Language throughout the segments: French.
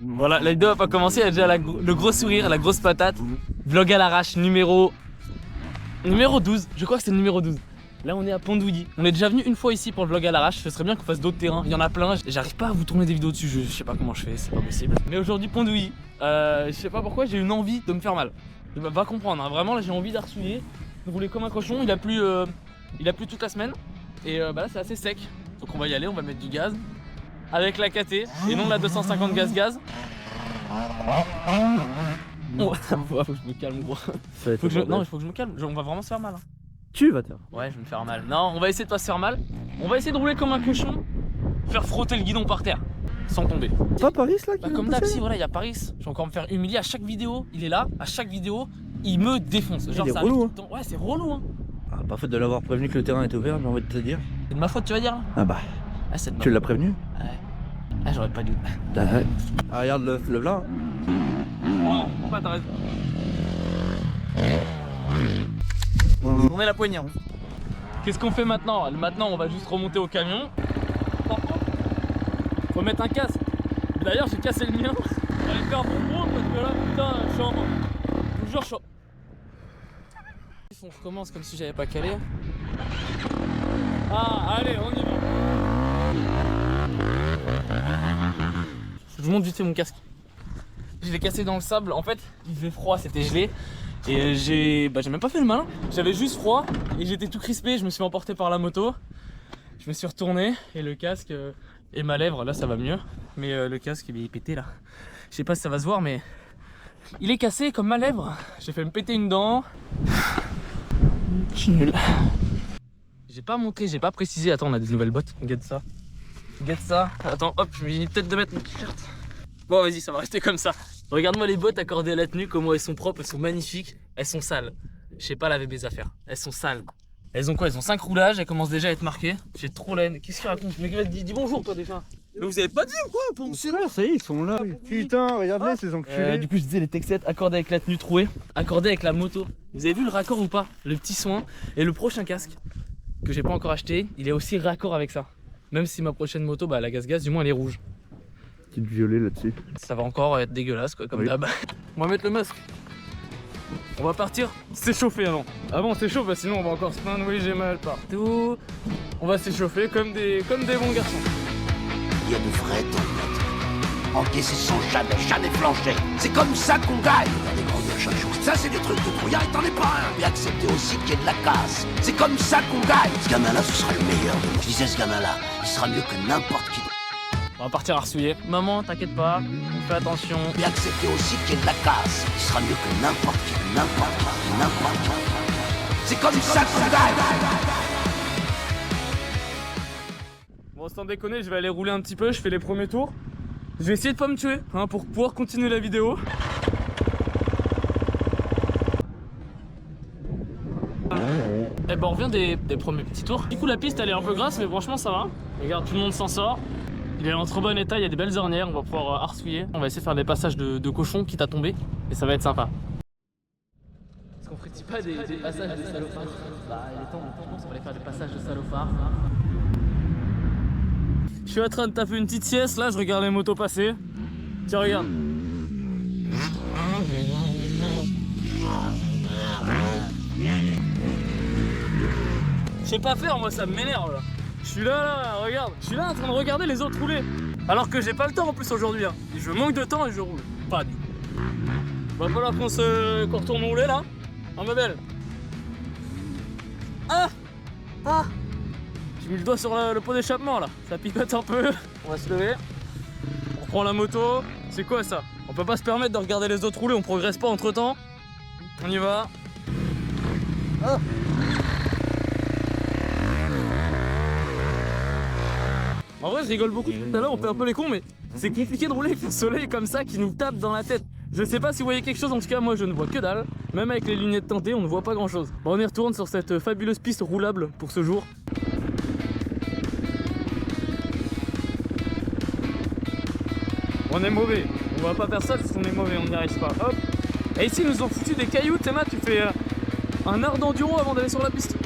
Voilà, la vidéo va pas commencer, il y a déjà le gros sourire, la grosse patate. Vlog à l'arrache, numéro 12, je crois que c'est le numéro 12. Là on est à Pondouilly. On est déjà venu une fois ici pour le vlog à l'arrache. Ce serait bien qu'on fasse d'autres terrains, il y en a plein. J'arrive pas à vous tourner des vidéos dessus, je sais pas comment je fais, c'est pas possible. Mais aujourd'hui Pondouilly, je sais pas pourquoi j'ai une envie de me faire mal. Va comprendre, hein. Vraiment là j'ai envie d'arsouiller, de rouler comme un cochon. Il a plu toute la semaine. Et là c'est assez sec. Donc on va y aller, on va mettre du gaz. Avec la KT et non la 250 gaz. Oh, faut que je me calme gros. Non il faut que je me calme, on va vraiment se faire mal. Hein. Tu vas te faire. Ouais je vais me faire mal. Non on va essayer de pas se faire mal. On va essayer de rouler comme un cochon. Faire frotter le guidon par terre. Sans tomber. Pas Paris là qui comme d'hab si voilà il y a Paris. Je vais encore me faire humilier à chaque vidéo. Il est là, à chaque vidéo, il me défonce. Genre il est ça relou, hein. Ouais c'est relou hein. Ah, pas faute de l'avoir prévenu que le terrain était ouvert, j'ai envie de te dire. C'est de ma faute tu vas dire là. Ah bah. Ah, c'est de ma Tu faute. l'as prévenu? Ouais. Ah j'aurais pas dû. Ah, ouais. Ah, regarde le fleuve là. Oh, pourquoi t'as raison. Tournez la poignée. Hein. Qu'est-ce qu'on fait maintenant? Maintenant on va juste remonter au camion. Par contre, faut mettre un casque. D'ailleurs j'ai cassé le mien. On va aller faire bon parce que là putain je suis en... Je vous jure je suis en... On recommence comme si j'avais pas calé. Ah allez on y va. Je vous montre vite fait mon casque. Je l'ai cassé dans le sable. En fait il faisait froid, c'était gelé. Et j'ai même pas fait le malin. J'avais juste froid et j'étais tout crispé. Je me suis emporté par la moto. Je me suis retourné et le casque et ma lèvre là ça va mieux. Mais le casque il est pété là. Je sais pas si ça va se voir mais il est cassé comme ma lèvre. J'ai fait me péter une dent. Je suis nul. J'ai pas montré, j'ai pas précisé. Attends on a des nouvelles bottes. Regarde ça. Regarde ça. Attends hop je vais peut-être de mettre mon t-shirt. Bon vas-y ça va rester comme ça. Regarde-moi les bottes accordées à la tenue, comment elles sont propres, elles sont magnifiques. Elles sont sales. Je sais pas laver mes affaires. Elles sont sales. Elles ont quoi? Elles ont 5 roulages, elles commencent déjà à être marquées. J'ai trop la haine. Qu'est-ce qu'il raconte? Mais dis bonjour toi déjà. Mais vous avez pas dit ou quoi? Pour Ça y est, ils sont là. Putain, regarde-les ces enculés. Du coup je disais les texettes accordées avec la tenue trouée, accordées avec la moto. Vous avez vu le raccord ou pas? Le petit soin. Et le prochain casque que j'ai pas encore acheté, il est aussi raccord avec ça. Même si ma prochaine moto, bah la gaz, du moins elle est rouge. Petite violet là-dessus. Ça va encore être dégueulasse quoi, comme d'hab. On va mettre le masque. On va partir s'échauffer avant. Avant on s'échauffe, bah, sinon on va encore se plaindre, oui j'ai mal partout. On va s'échauffer comme des bons garçons. Il y a de vraies tempêtes. Encaisser sans jamais flancher. C'est comme ça qu'on gagne. Faire des grands chaque jour. Ça c'est des trucs de trouillard et t'en es pas un. Mais accepter aussi qu'il y ait de la casse. C'est comme ça qu'on gagne. Ce gamin-là ce sera le meilleur. Je disais ce gamin-là, il sera mieux que n'importe qui. On va partir arsouiller. Maman, t'inquiète pas, on fait attention. Et accepter aussi qu'il y ait de la casse. Il sera mieux que n'importe qui. C'est comme ça qu'on gagne. Bon, sans déconner, je vais aller rouler un petit peu, je fais les premiers tours. Je vais essayer de pas me tuer, hein, pour pouvoir continuer la vidéo. Et ben on revient des premiers petits tours. Du coup la piste elle est un peu grasse mais franchement ça va. Regarde tout le monde s'en sort. Il est en trop bon état, il y a des belles ornières, on va pouvoir arsouiller. On va essayer de faire des passages de cochon quitte à tomber et ça va être sympa. Est-ce qu'on ferait pas des passages de salopards? Bah il est temps, je pense qu'on va aller faire des passages de salopards. Je suis en train de taper une petite sieste là, je regarde les motos passer. Tiens regarde. Je sais pas faire moi, ça m'énerve là. Je suis là, regarde. Je suis là en train de regarder les autres rouler. Alors que j'ai pas le temps en plus aujourd'hui. Hein. Je manque de temps et je roule. Pas du tout. Va falloir qu'on retourne rouler là. Hein ma belle. Ah. J'ai mis le doigt sur le pot d'échappement là. Ça picote un peu. On va se lever. On reprend la moto. C'est quoi ça? On peut pas se permettre de regarder les autres rouler, on progresse pas entre temps. On y va. Ah. En vrai je rigole beaucoup tout à l'heure, on fait un peu les cons mais c'est compliqué de rouler avec le soleil comme ça qui nous tape dans la tête. Je sais pas si vous voyez quelque chose, en tout cas moi je ne vois que dalle. Même avec les lunettes teintées on ne voit pas grand chose. Bon on y retourne sur cette fabuleuse piste roulable pour ce jour. On est mauvais, on va pas faire ça parce qu'on est mauvais, on n'y arrive pas. Hop. Et ici ils nous ont foutu des cailloux, Théma tu fais un art d'enduro avant d'aller sur la piste.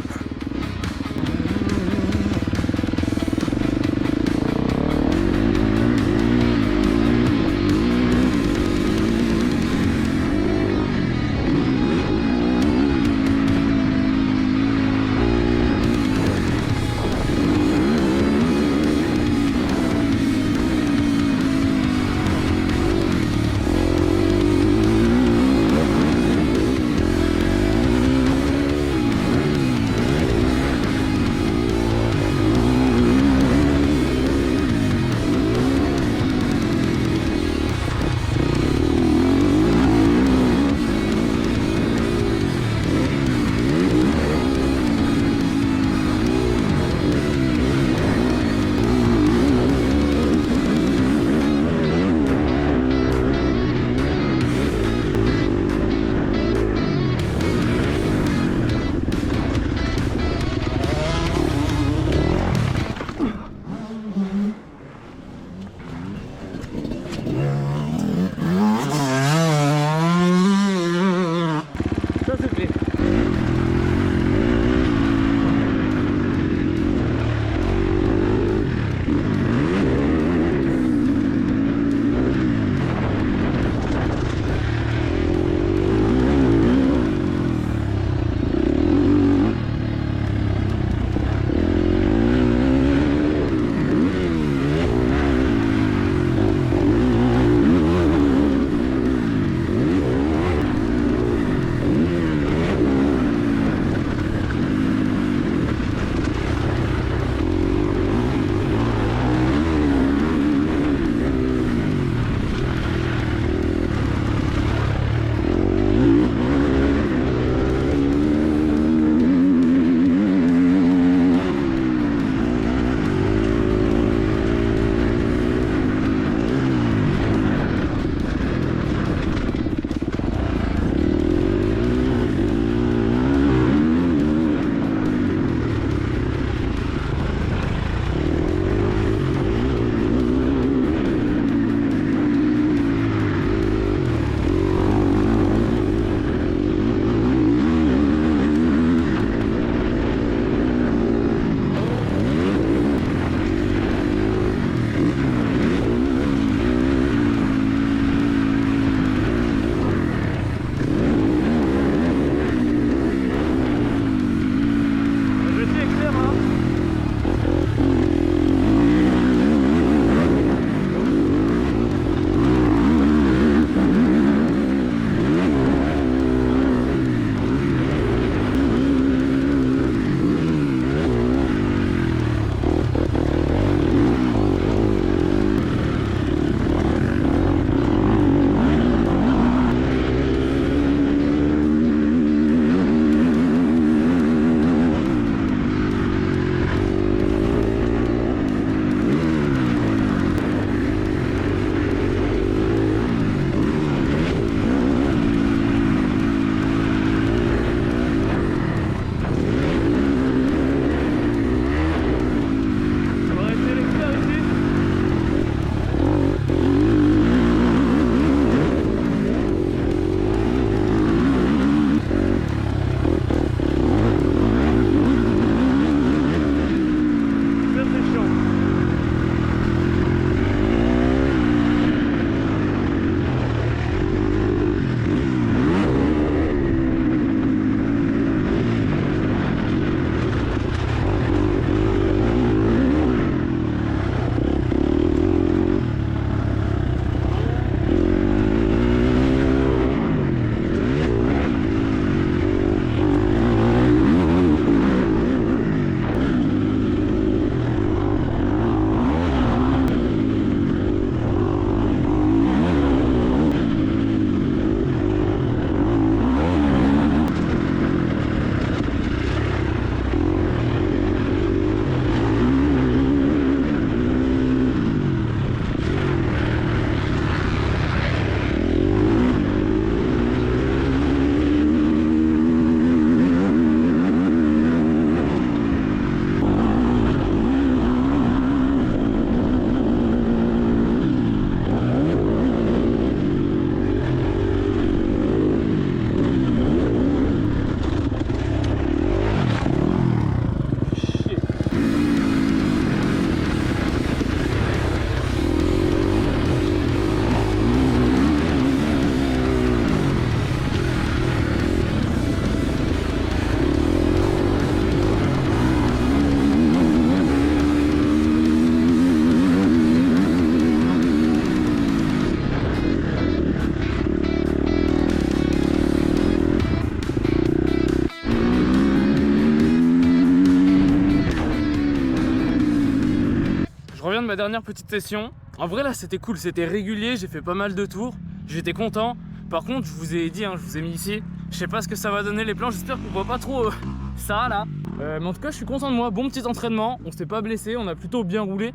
la dernière petite session. En vrai là c'était cool, c'était régulier, j'ai fait pas mal de tours, j'étais content. Par contre je vous ai dit, je vous ai mis ici, je sais pas ce que ça va donner les plans, j'espère qu'on voit pas trop ça là. Mais en tout cas je suis content de moi, bon petit entraînement, on s'est pas blessé, on a plutôt bien roulé.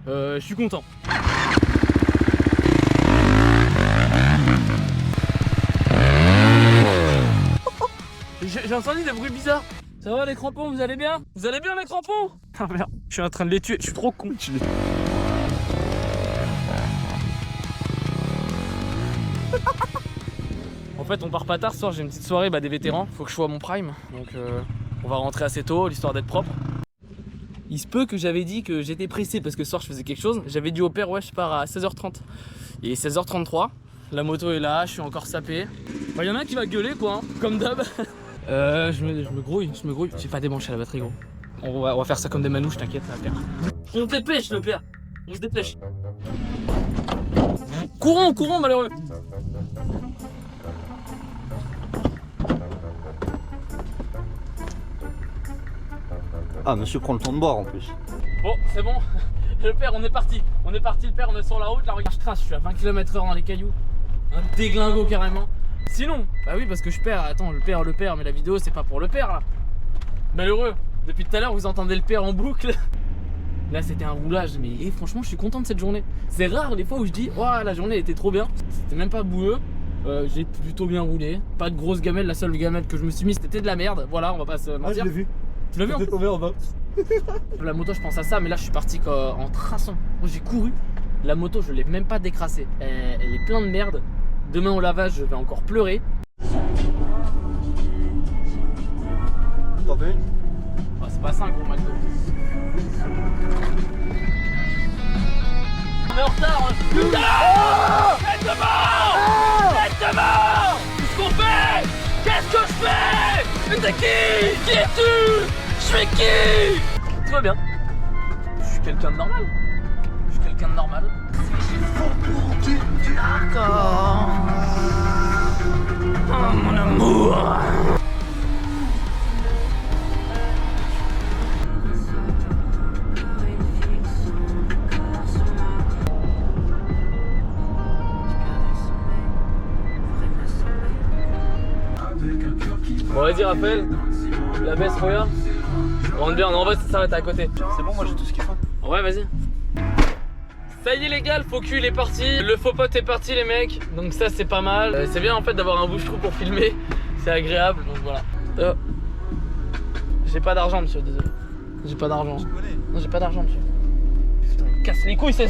Je suis content. J'ai entendu des bruits bizarres. Ça va les crampons, vous allez bien? Vous allez bien les crampons? Ah merde, je suis en train de les tuer, je suis trop con. En fait on part pas tard ce soir, j'ai une petite soirée des vétérans, faut que je sois à mon prime. Donc on va rentrer assez tôt, l'histoire d'être propre. Il se peut que j'avais dit que j'étais pressé parce que ce soir je faisais quelque chose. J'avais dit au père ouais je pars à 16h30. Il est 16h33, la moto est là, je suis encore sapé. Il y en a un qui va gueuler quoi, comme d'hab. Je me grouille, j'ai pas débranché la batterie gros. On va faire ça comme des manouches, t'inquiète, père. On se dépêche le père, on se dépêche. Courons, courons malheureux. Ah, monsieur prend le temps de boire en plus. Bon, c'est bon. Le père, on est parti. On est parti, le père, on est sur la route. Là, regarde, je trace, je suis à 20 km/h dans les cailloux. Un déglingo carrément. Sinon, bah oui, parce que je perds. Attends, le père, mais la vidéo, c'est pas pour le père là. Malheureux. Depuis tout à l'heure, vous entendez le père en boucle. Là, c'était un roulage, mais franchement, je suis content de cette journée. C'est rare les fois où je dis, oh, la journée était trop bien. C'était même pas boueux. J'ai plutôt bien roulé. Pas de grosse gamelle. La seule gamelle que je me suis mis, c'était de la merde. Voilà, on va pas se mentir. Ah, je l'ai vu. Tu l'as vu? Tombé en bas. La moto je pense à ça, mais là je suis parti en traçant. Moi j'ai couru, la moto je l'ai même pas décrassée. Elle est pleine de merde. Demain au lavage je vais encore pleurer. T'en veux une? Oh, c'est pas ça un gros McDo. On est en retard. Putain! Tête de mort! Tête de mort! Qu'est-ce qu'on fait? Qu'est-ce que je fais? Mais t'es qui? Qui es-tu? Je suis qui? Tout va bien. Je suis quelqu'un de normal. Je suis quelqu'un de normal. D'accord. Oh mon amour. Bon vas-y Raphaël, la baisse regarde. On rentre bien, non, en vrai ça s'arrête à côté. C'est bon, moi j'ai tout ce qu'il faut. Ouais vas-y. Ça y est les gars, le faux cul il est parti. Le faux pote est parti les mecs. Donc ça c'est pas mal. C'est bien en fait d'avoir un bouche-trou pour filmer. C'est agréable, donc voilà. J'ai pas d'argent monsieur, désolé. J'ai pas d'argent. Non j'ai pas d'argent monsieur. Putain il me casse les couilles ces...